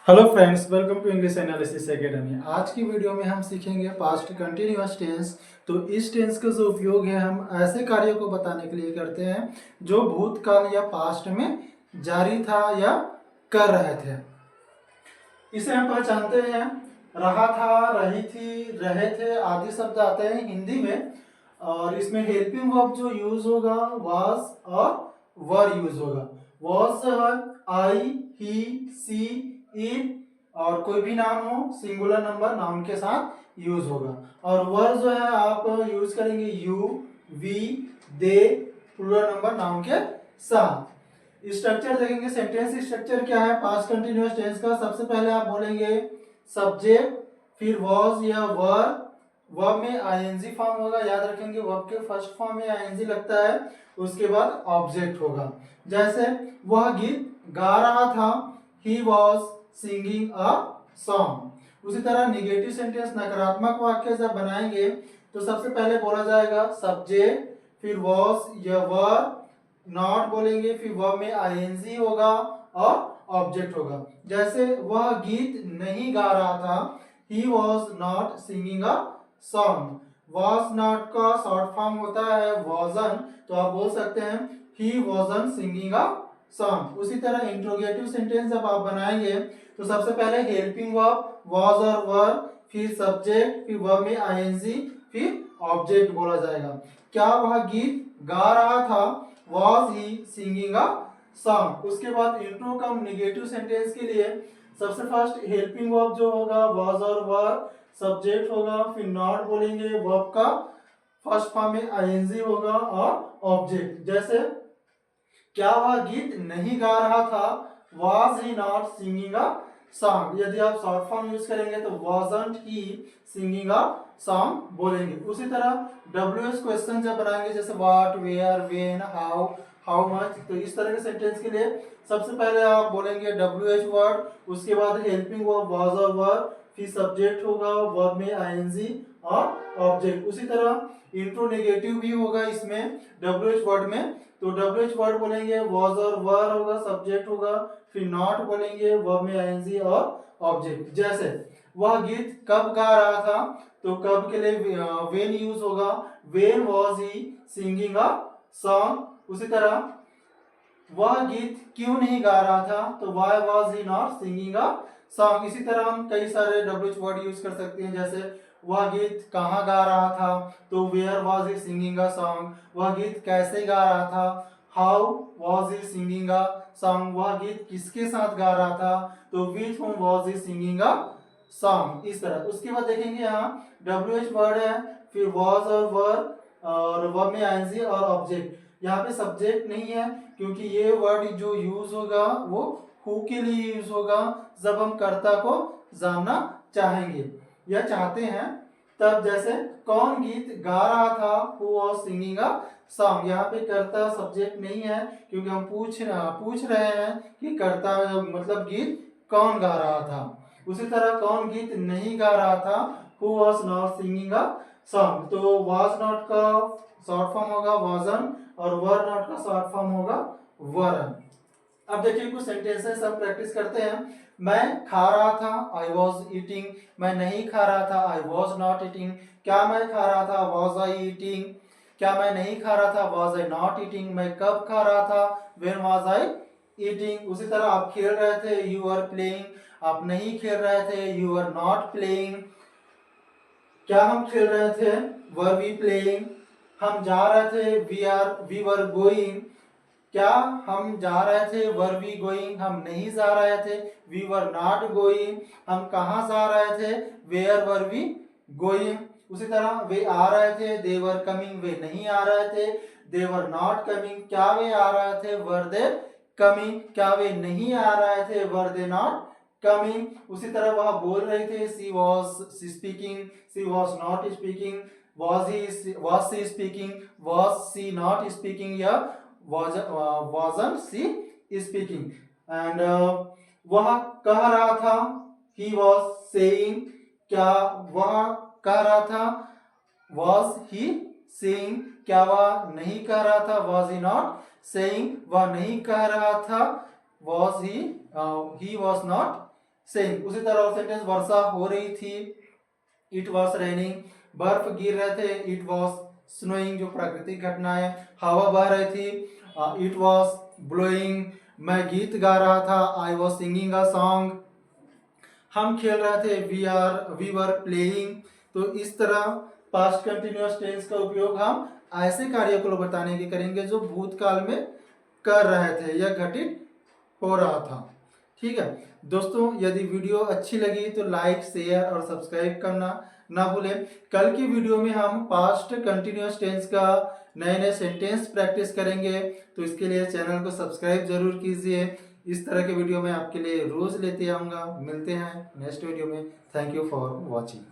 Hello friends, welcome to English analysis academy. आज की video में हम सीखेंगे पास्ट कंटिन्यूअस टेंस। तो इस टेंस का जो उपयोग है हम ऐसे कार्यों को बताने के लिए करते हैं जो भूतकाल या पास्ट में जारी था या कर रहे थे। इसे हम पहचानते हैं, रहा था, रही थी, रहे थे आदि शब्द आते हैं हिंदी में। और इसमें हेल्पिंग वर्ब जो यूज होगा वाज और वर यूज होगा। Was I, he, she, it और कोई भी नाम हो सिंगुलर नंबर नाउन के साथ यूज होगा। और वर जो है आप यूज करेंगे you, we, they plural number noun के साथ। स्ट्रक्चर देखेंगे, सेंटेंस स्ट्रक्चर क्या है पास्ट कंटिन्यूअस टेंस का। सबसे पहले आप बोलेंगे सब्जेक्ट, फिर वॉज या वर, वर्ब में आईएनजी फॉर्म होगा, याद रखेंगे वर्ब के फर्स्ट फॉर्म में आईएनजी लगता है। उसके बाद ऑब्जेक्ट होगा, जैसे वह गीत गा रहा था, he was singing a song. उसी तरह निगेटिव सेंटेंस नकारात्मक वाक्य जब बनाएंगे तो सबसे पहले बोला जाएगा सब्जेक्ट, फिर वॉज या वर, नॉट बोलेंगे, फिर वर्ब में आईएनजी होगा और ऑब्जेक्ट होगा। जैसे वह गीत नहीं गा रहा था, he was not singing a song. Was not का शॉर्ट फॉर्म होता है वॉजन, तो आप बोल सकते हैं ही वॉजन सिंगिंग अ सॉन्ग। उसी तरह इंट्रोगेटिव सेंटेंस जब आप बनाएंगे तो सबसे पहले हेल्पिंग वर्ब वॉज और वर, फिर सब्जेक्ट, फिर वर्ब में आईएनजी, फिर ऑब्जेक्ट बोला जाएगा। क्या वह गीत गा रहा था, was he singing a song. उसके बाद इंट्रो कम निगेटिव सेंटेंस के लिए सबसे फर्स्ट हेल्पिंग वर्ब जो होगा वॉज और वर, सब्जेक्ट होगा, फिर नॉट बोलेंगे, वर्ब का फर्स्ट फॉर्म में आईएनजी होगा और ऑब्जेक्ट। जैसे क्या वह गीत नहीं गा रहा था, was he not singing a song। यदि आप शॉर्ट फॉर्म यूज करेंगे तो wasn't he singing a song बोलेंगे। उसी तरह WH क्वेश्चन जब बनाएंगे जैसे what, where, when, how much, तो इस तरह के सेंटेंस के लिए सबसे पहले आप बोलेंगे WH वर्ड, उसके बाद हेल्पिंग वर्ब was और वर, फिर सब्जेक्ट होगा, वर्ब में आईएनजी और ऑब्जेक्ट। उसी तरह इंट्रो नेगेटिव भी होगा इसमें WH वर्ड में, तो WH वर्ड बोलेंगे was और वर होगा, सब्जेक्ट होगा, फिर नॉट बोलेंगे, वर्ब में आईएनजी और ऑब्जेक्ट। जैसे वह गीत कब गा रहा था, तो कब के लिए व्हेन यूज होगा, when was he singing a song. उसी तरह वह गीत क्यों नहीं गा रहा था, तो why was he not singing a song. इसी तरह हम कई सारे WH वर्ड यूज कर सकते हैं, जैसे वह गीत कहाँ गा रहा था, तो where was he singing a song. वह गीत कैसे गा रहा था, how was he singing a song. वह गीत किसके साथ गा रहा था, तो with whom was he singing a song. इस तरह उसके बाद देखेंगे यहाँ WH वर्ड है, फिर वाज और वर और वर्ब में आईएनजी और ऑब्जेक्ट। यहाँ पे सब्जेक्ट नहीं है क्योंकि ये वर्ड जो यूज होगा वो हु के लिए यूज होगा जब हम कर्ता को जानना चाहेंगे या चाहते हैं तब। जैसे कौन गीत गा रहा था, who was singing a song. यहाँ पे कर्ता सब्जेक्ट नहीं है क्योंकि हम पूछ रहे हैं कि कर्ता मतलब गीत कौन गा रहा था। उसी तरह कौन गीत नहीं गा रहा था, who was not singing a song. तो वाज नॉट का शॉर्ट फॉर्म होगा वाजन और वर नॉट का शॉर्ट फॉर्म होगा वरन। अब देखिए कुछ सेंटेंसेस हम प्रैक्टिस करते हैं। मैं खा रहा था, आई वॉज ईटिंग। मैं नहीं खा रहा था, आई वॉज नॉट ईटिंग। क्या मैं खा रहा था, वॉज आई ईटिंग। क्या मैं नहीं खा रहा था, वॉज आई नॉट ईटिंग। मैं कब खा रहा था, व्हेन वॉज आई ईटिंग। उसी तरह आप खेल रहे थे, यू आर प्लेइंग। आप नहीं खेल रहे थे, यू आर नॉट प्लेइंग। क्या हम खेल रहे थे, वर वी प्लेइंग। हम जा रहे थे, वी वर गोइंग। क्या हम जा रहे थे, वर वी गोइंग। हम नहीं जा रहे थे, वी वर नॉट गोइंग। हम कहाँ जा रहे थे, वेयर वर वी गोइंग। उसी तरह वे आ रहे थे, दे वर कमिंग। वे नहीं आ रहे थे, दे वर नॉट कमिंग। क्या वे आ रहे थे, वर दे कमिंग। क्या वे नहीं आ रहे थे, वर दे नॉट कमिंग। उसी तरह वह बोल रहे थे, she was speaking, she was not speaking. was she speaking, was she not speaking या wasn't she speaking। and वह कह रहा था, he was saying। क्या वह कह रहा था, was he saying। क्या वह नहीं कह रहा था, was he not saying। वह नहीं कह रहा था, was he was not saying. उसी तरह और सेंटेंस, वर्षा हो रही थी, इट वॉज रेनिंग। बर्फ गिर रहे थे, इट वॉज स्नोइंग, जो प्राकृतिक घटना है। हवा बह रही थी, इट वॉज ब्लोइंग। मैं गीत गा रहा था, I was singing a song. हम खेल रहे थे, वी वर प्लेइंग। तो इस तरह पास्ट कंटिन्यूअस टेंस का उपयोग हम ऐसे कार्यों को बताने के करेंगे जो भूतकाल में कर रहे थे या घटित हो रहा था। ठीक है दोस्तों, यदि वीडियो अच्छी लगी तो लाइक, शेयर और सब्सक्राइब करना ना भूलें। कल की वीडियो में हम पास्ट कंटिन्यूअस टेंस का नए नए सेंटेंस प्रैक्टिस करेंगे, तो इसके लिए चैनल को सब्सक्राइब जरूर कीजिए। इस तरह के वीडियो मैं आपके लिए रोज लेते आऊँगा। मिलते हैं नेक्स्ट वीडियो में। Thank you for watching.